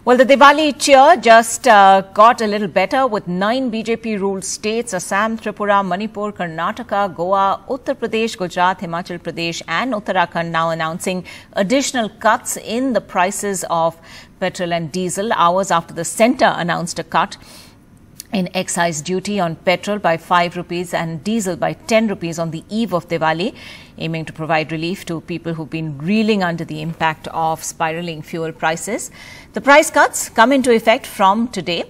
Well, the Diwali cheer just got a little better with 9 BJP-ruled states, Assam, Tripura, Manipur, Karnataka, Goa, Uttar Pradesh, Gujarat, Himachal Pradesh and Uttarakhand now announcing additional cuts in the prices of petrol and diesel hours after the centre announced a cut in excise duty on petrol by 5 rupees and diesel by 10 rupees on the eve of Diwali, aiming to provide relief to people who've been reeling under the impact of spiralling fuel prices. The price cuts come into effect from today.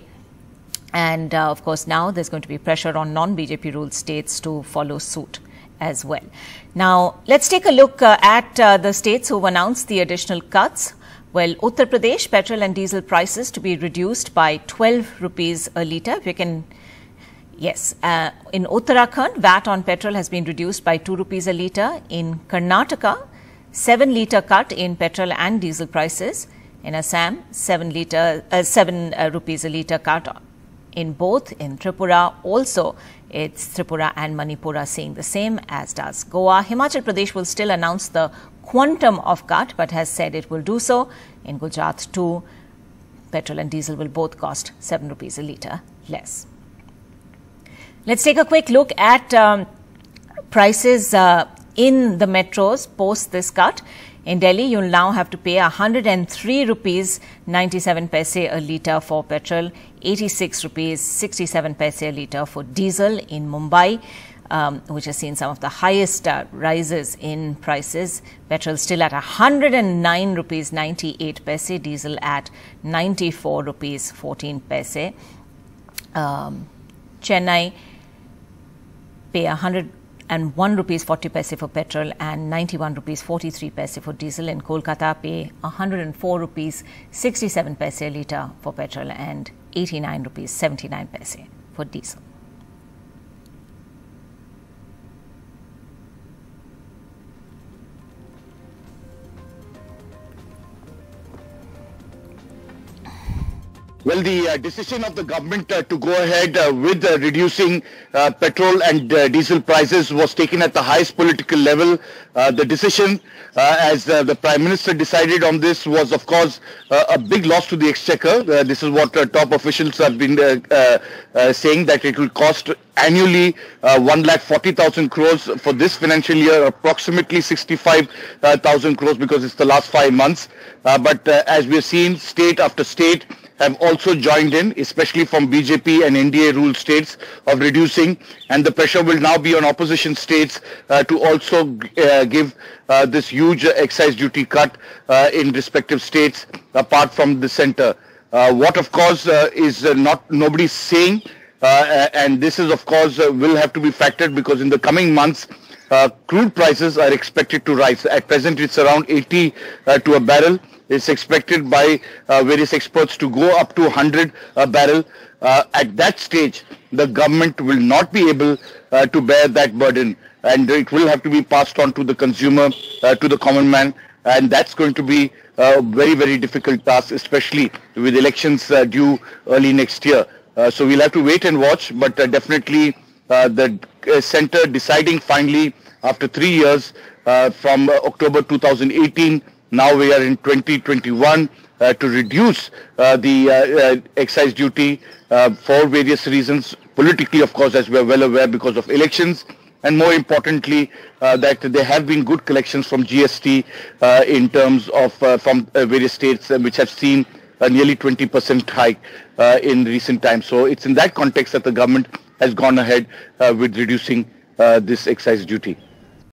And of course, now there's going to be pressure on non-BJP ruled states to follow suit as well. Now, let's take a look at the states who've announced the additional cuts. Well, Uttar Pradesh, petrol and diesel prices to be reduced by 12 rupees a litre. We can, yes, in Uttarakhand, VAT on petrol has been reduced by 2 rupees a litre. In Karnataka, 7 litre cut in petrol and diesel prices. In Assam, 7 rupees a litre cut in both. In Tripura, also, it's Tripura and Manipur are seeing the same, as does Goa. Himachal Pradesh will still announce the quantum of cut, but has said it will do so. In Gujarat too, petrol and diesel will both cost 7 rupees a litre less. Let's take a quick look at prices in the metros post this cut. In Delhi, you'll now have to pay 103 rupees 97 paise a litre for petrol, 86 rupees 67 paise a litre for diesel. In Mumbai, which has seen some of the highest rises in prices. Petrol still at 109 rupees 98 paise, diesel at 94 rupees 14 paise. Chennai pay 101 rupees 40 paise for petrol and 91 rupees 43 paise for diesel. In Kolkata, pay 104 rupees 67 paise a litre for petrol and 89 rupees 79 paise for diesel. Well, the decision of the government to go ahead with reducing petrol and diesel prices was taken at the highest political level. The decision, as the Prime Minister decided on this, was of course a big loss to the exchequer. This is what top officials have been saying, that it will cost annually 1,40,000 crores for this financial year, approximately 65,000 crores because it's the last 5 months. But as we have seen, state after state have also joined in, especially from BJP and NDA ruled states, of reducing, and the pressure will now be on opposition states to also give this huge excise duty cut in respective states apart from the centre. What of course is nobody's saying, and this is of course will have to be factored, because in the coming months crude prices are expected to rise. At present it's around 80 to a barrel. It's expected by various experts to go up to 100 a barrel. At that stage, the government will not be able to bear that burden, and it will have to be passed on to the consumer, to the common man, and that's going to be a very, very difficult task, especially with elections due early next year. So we'll have to wait and watch, but definitely the centre deciding finally after 3 years from October 2018, now we are in 2021, to reduce the excise duty for various reasons, politically of course, as we are well aware, because of elections, and more importantly that there have been good collections from GST in terms of from various states which have seen a nearly 20% hike in recent times. So it's in that context that the government has gone ahead with reducing this excise duty.